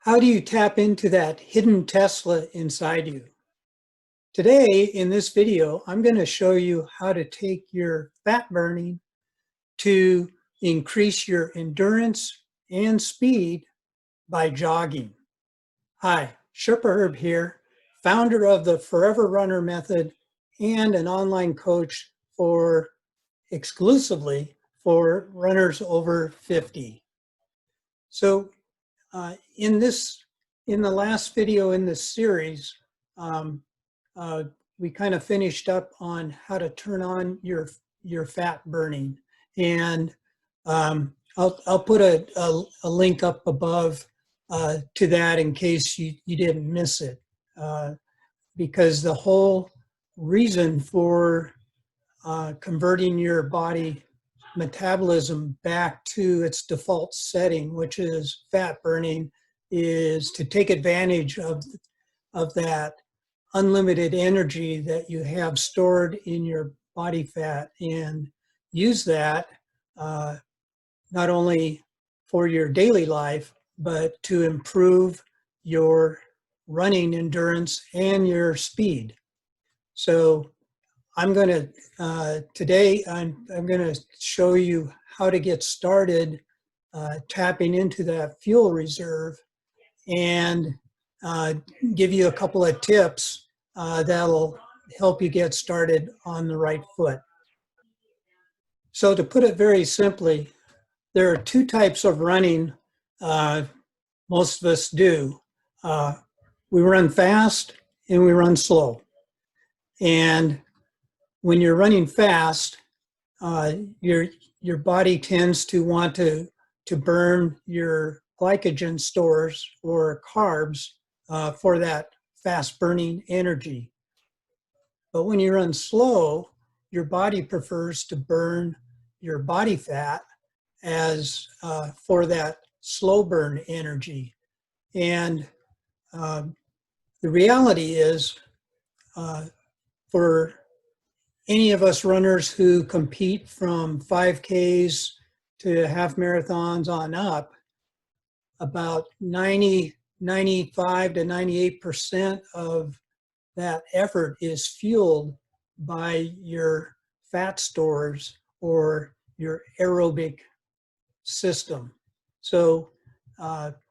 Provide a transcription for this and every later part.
How do you tap into that hidden Tesla inside you? Today, in this video, I'm going to show you how to take your fat burning to increase your endurance and speed by jogging. Hi, Sherpa Herb here, founder of the Forever Runner Method and an online coach exclusively for runners over 50. So in the last video in this series, um, we kind of finished up on how to turn on your fat burning, and I'll put a link up above to that in case you didn't miss it, because the whole reason for converting your body metabolism back to its default setting, which is fat burning, is to take advantage of that unlimited energy that you have stored in your body fat and use that not only for your daily life, but to improve your running endurance and your speed. So I'm going to, today, I'm going to show you how to get started tapping into that fuel reserve and give you a couple of tips that'll help you get started on the right foot. So to put it very simply, there are two types of running most of us do. We run fast and we run slow. And when you're running fast, your body tends to want to burn your glycogen stores or carbs for that fast burning energy. But when you run slow, your body prefers to burn your body fat as for that slow burn energy. And the reality is, for any of us runners who compete from 5Ks to half marathons on up, about 95 to 98% of that effort is fueled by your fat stores or your aerobic system. So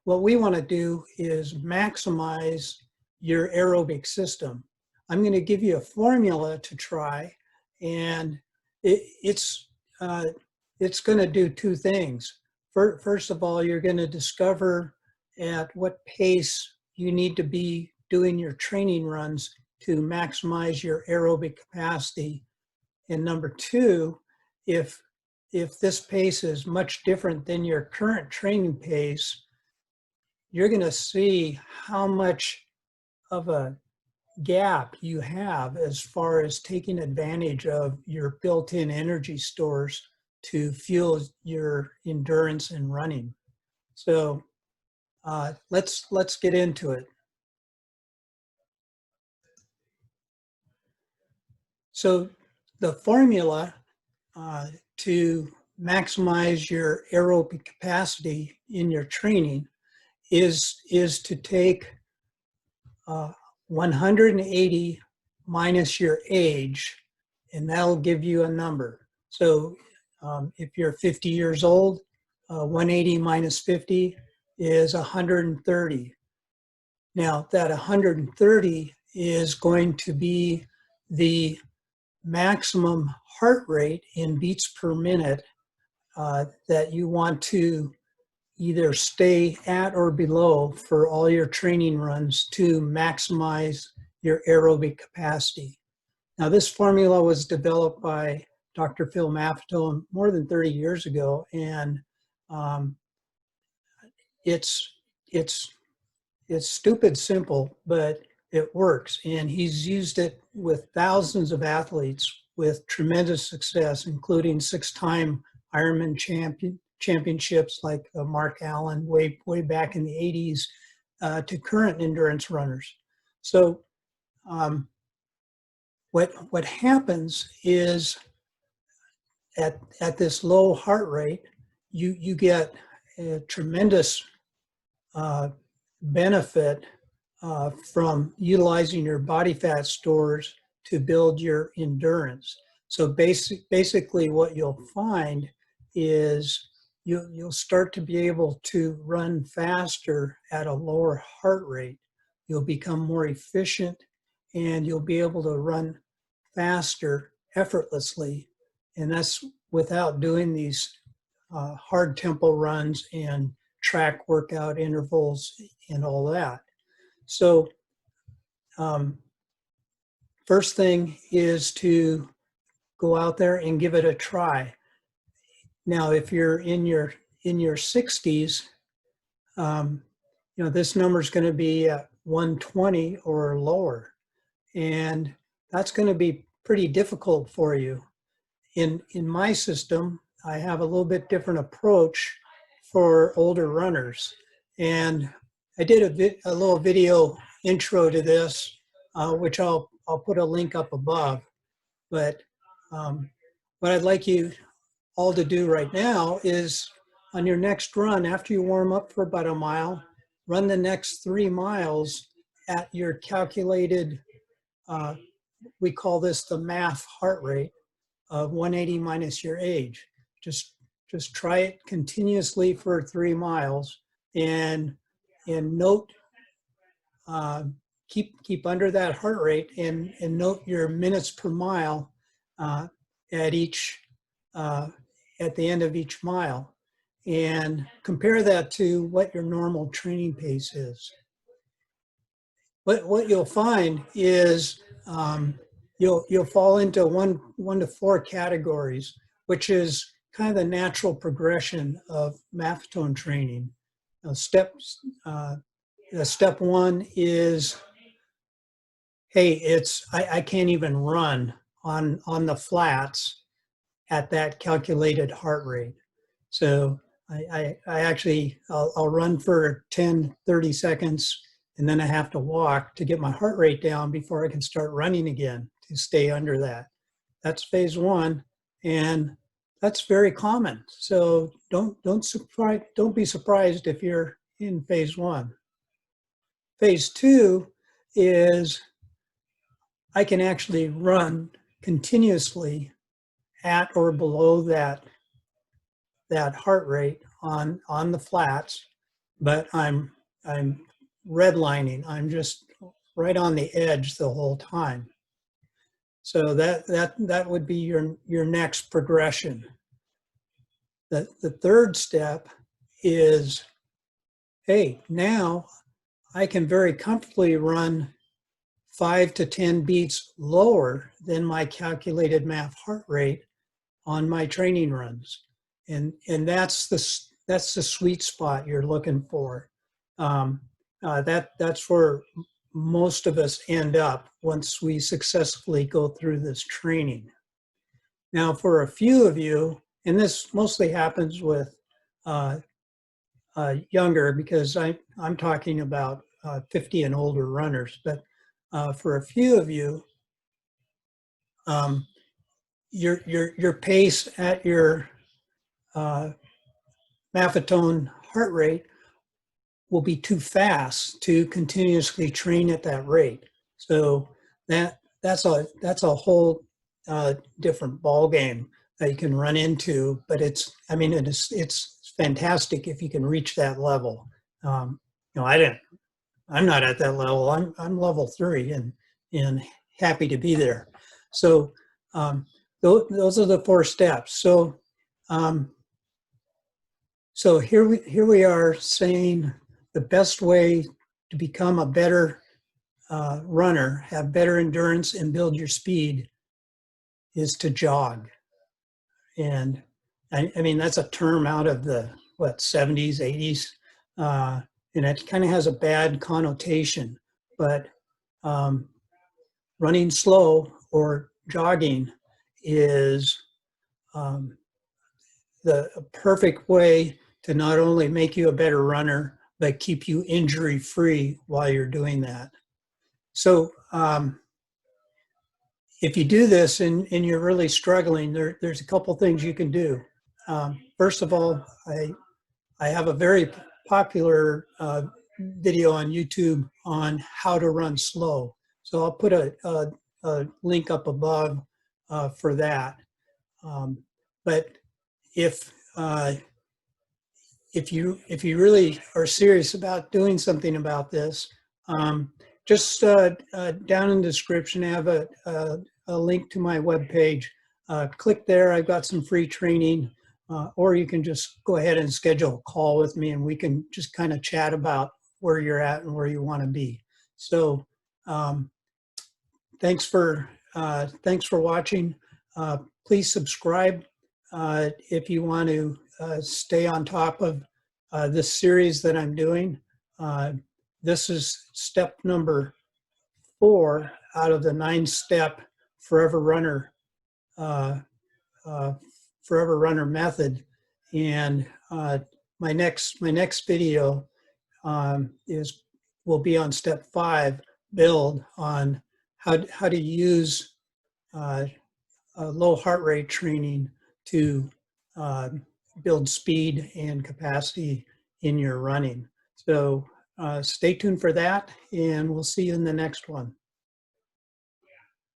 what we want to do is maximize your aerobic system. I'm going to give you a formula to try, and it's going to do two things. First of all, you're going to discover at what pace you need to be doing your training runs to maximize your aerobic capacity. And number two, if this pace is much different than your current training pace, you're going to see how much of a gap you have as far as taking advantage of your built-in energy stores to fuel your endurance in running. So let's get into it. So the formula to maximize your aerobic capacity in your training is to take 180 minus your age, and that'll give you a number. So if you're 50 years old, 180 minus 50 is 130. Now that 130 is going to be the maximum heart rate in beats per minute that you want to either stay at or below for all your training runs to maximize your aerobic capacity. Now, this formula was developed by Dr. Phil Maffetone more than 30 years ago, and it's stupid simple, but it works. And he's used it with thousands of athletes with tremendous success, including 6-time Ironman championships like Mark Allen way back in the 80s to current endurance runners. So what happens is at this low heart rate, you get a tremendous benefit from utilizing your body fat stores to build your endurance. So basically what you'll find is you'll start to be able to run faster at a lower heart rate. You'll become more efficient and you'll be able to run faster effortlessly. And that's without doing these hard tempo runs and track workout intervals and all that. So first thing is to go out there and give it a try. Now, if you're in your 60s, this number is going to be at 120 or lower, and that's going to be pretty difficult for you. In my system, I have a little bit different approach for older runners, and I did a little video intro to this, which I'll put a link up above. But what I'd like you all to do right now is on your next run, after you warm up for about a mile, run the next 3 miles at your calculated, we call this the MAF heart rate of 180 minus your age. Just try it continuously for 3 miles and note, keep under that heart rate and note your minutes per mile at the end of each mile, and compare that to what your normal training pace is. What you'll find is you'll fall into one to 4 categories, which is kind of the natural progression of Maffetone training. Step 1 is, hey, I can't even run on the flats at that calculated heart rate. So I'll run for 10, 30 seconds, and then I have to walk to get my heart rate down before I can start running again to stay under that. That's phase 1, and that's very common. So don't be surprised if you're in phase 1. Phase 2 is I can actually run continuously at or below that heart rate on the flats, but I'm redlining. I'm just right on the edge the whole time. So that would be your next progression. The third step is, hey, now I can very comfortably run 5 to 10 beats lower than my calculated MAF heart rate on my training runs, and that's the sweet spot you're looking for. That's where most of us end up once we successfully go through this training. Now, for a few of you, and this mostly happens with younger, because I'm talking about 50 and older runners, but for a few of you, your pace at your Maffetone heart rate will be too fast to continuously train at that rate. So that's a whole different ball game that you can run into. But it's fantastic if you can reach that level. I'm not at that level. I'm level 3 and happy to be there. So those are the 4 steps. So so here we are saying the best way to become a better runner, have better endurance, and build your speed is to jog. And I mean, that's a term out of the 70s, 80s, and it kind of has a bad connotation. But running slow or jogging is the perfect way to not only make you a better runner, but keep you injury-free while you're doing that. So if you do this and you're really struggling, there's a couple things you can do. First of all, I have a very popular video on YouTube on how to run slow. So I'll put a link up above for that. But if if you really are serious about doing something about this, just down in the description, I have a link to my webpage. Click there. I've got some free training, or you can just go ahead and schedule a call with me, and we can just kind of chat about where you're at and where you want to be. So thanks for watching. Please subscribe if you want to stay on top of this series that I'm doing. This is step number 4 out of the 9-step Forever Runner method, and my next video will be on step 5, build, on how to use low heart rate training to build speed and capacity in your running. So stay tuned for that, and we'll see you in the next one.